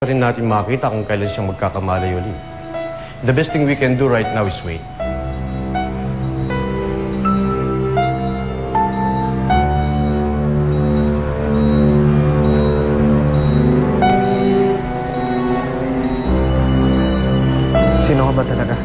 pa rin natin makita kung kailan siyang magkakamalay ulit. The best thing we can do right now is wait. Sino ka ba talaga?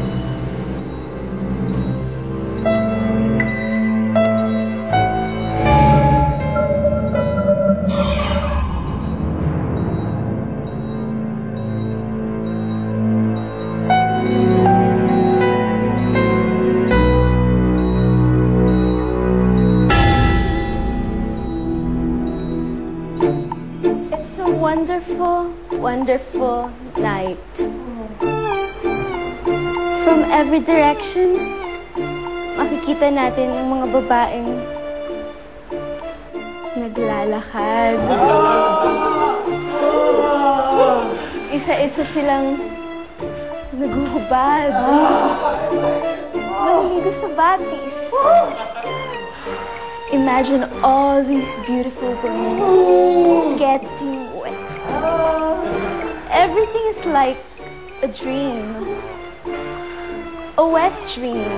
It's a wonderful, wonderful night. From every direction, makikita natin ang mga babaeng naglalakad. Isa-isa silang naguhubad. Naliligo sa batis. Imagine all these beautiful women getting wet. Everything is like a dream. A wet dream.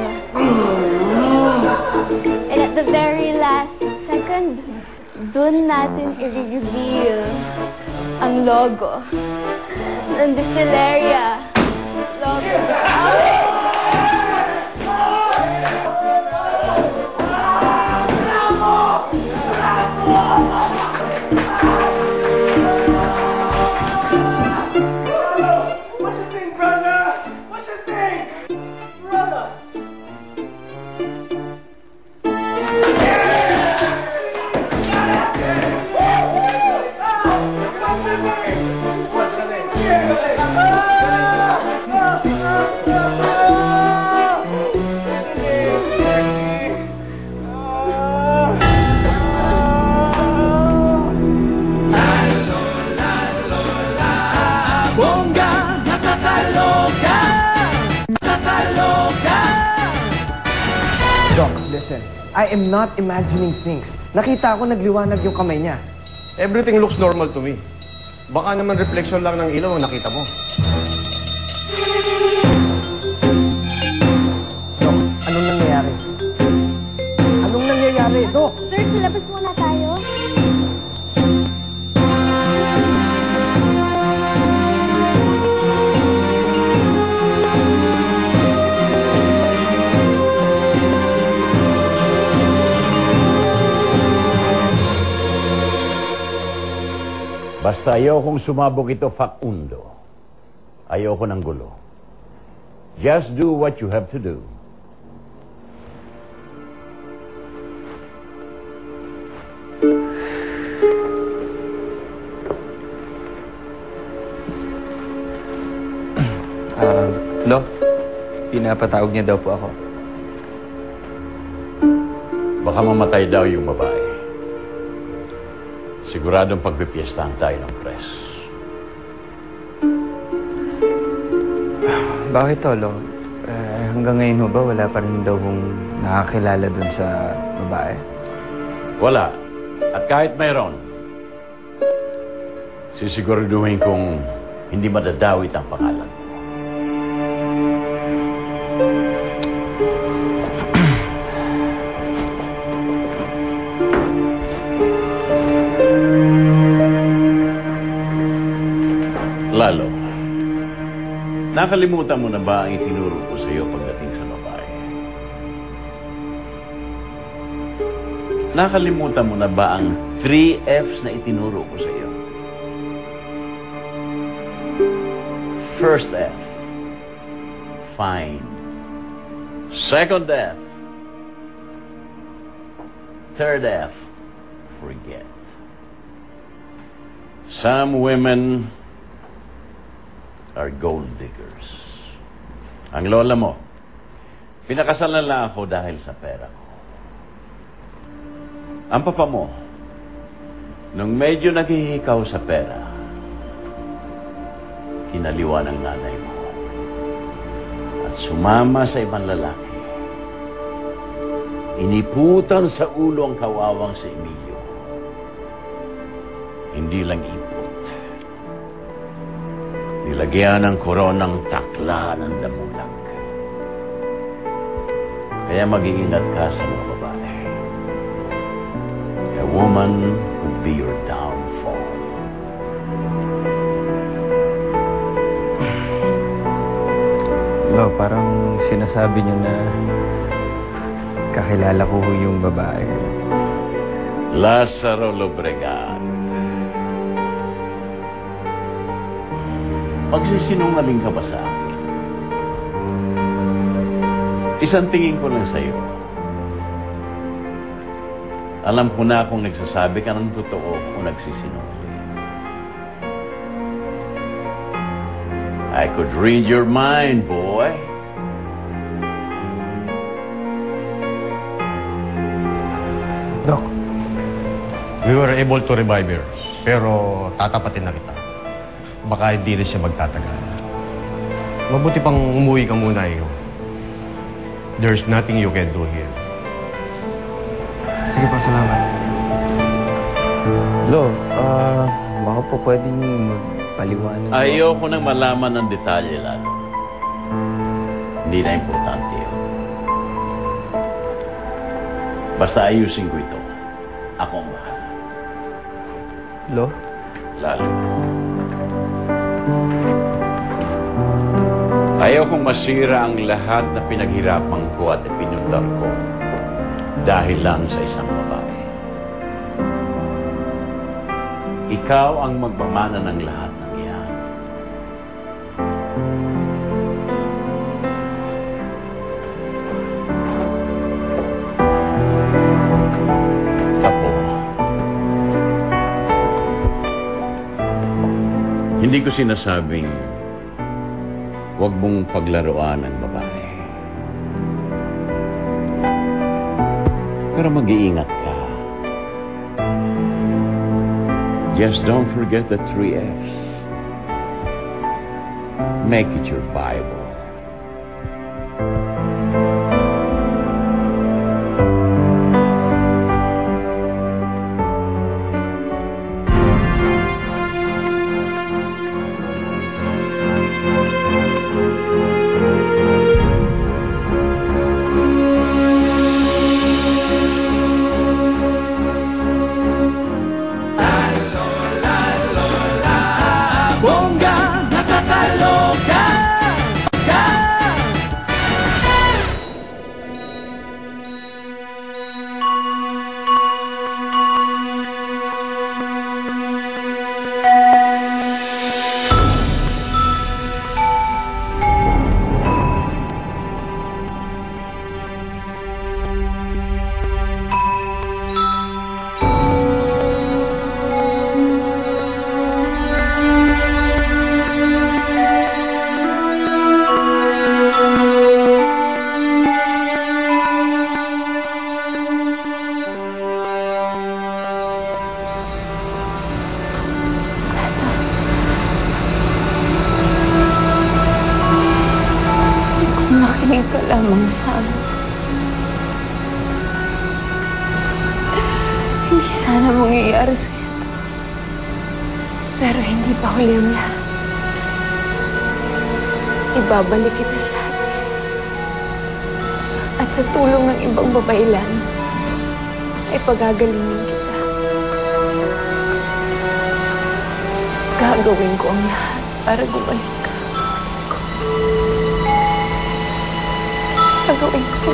And at the very last second, dun natin i-reveal ang logo ng Distilleria. Logo. Doc, listen. I am not imagining things. Nakita ko nagliwanag yung kamay niya. Everything looks normal to me. Baka naman reflection lang ng ilaw ang nakita mo. Doc, anong nangyayari? Anong nangyayari, Doc? Sir, sa labas muna tayo. Basta ayokong sumabog ito, Facundo. Ayoko ng gulo. Just do what you have to do. Lo, pinapatawag niya daw po ako. Baka mamatay daw yung babae. Siguradong pagpipiestahan tayo ng press. Bakit to, Lo? Hanggang ngayon ho ba, wala pa rin daw kung nakakilala dun sa babae? Wala. At kahit mayroon, sisiguraduhin kong hindi madadawit ang pangalan mo. Lalo, nakalimutan mo na ba ang itinuro ko sa iyo pagdating sa babae? Nakalimutan mo na ba ang 3 F's na itinuro ko sa iyo? First F, find. Second F, third F, forget. Some women are gold diggers. Ang lola mo, pinakasalan lang ako dahil sa pera ko. Ang papa mo, nung medyo naghihikaw sa pera, kinaliwa ng nanay mo at sumama sa ibang lalaki. Iniputan sa ulo ang kawawang si Emilio. Hindi lang ipot, nilagyan ng koronang takla ng damulag. Kaya mag-iingat ka sa mga babae. A woman could be your downfall. Lo, parang sinasabi niyo na kakilala ko ho yung babae. Lazaro Lobregat. Magsisinungaling ka ba sa akin? Isang tingin ko lang sa'yo. Alam ko na kung nagsasabi ka ng totoo o nagsisinungaling. I could read your mind, boy. Doc, we were able to revive her. Pero tatapatin na kita. Baka hindi rin siya magtatagal. Mabuti pang umuwi ka muna, iyo. There's nothing you can do here. Sige po, salamat. Lo, baka po pwedeng magpaliwanag. Ayoko nang malaman ng detalye lalo. Hindi na importante yun. Basta ayusin ko ito. Ako ang bahala. Lo? Lalo. Ayaw kong masira ang lahat na pinaghirapan ko at ipinundar ko dahil lang sa isang babae. Ikaw ang magmamana ng lahat ng iyan. Apo, hindi ko sinasabing huwag mong paglaruan ang babae. Pero mag-iingat ka. Just don't forget the 3 F's. Make it your Bible. Makinig ka lamang sa amin. Hindi sana mangyayari sa'yo. Pero hindi pa huli ang lahat. Ibabalik kita sa atin. At sa tulong ng ibang babaylan, ay pagagalingin kita. Gagawin ko ang lahat para gumaling ka. Gagawin ko.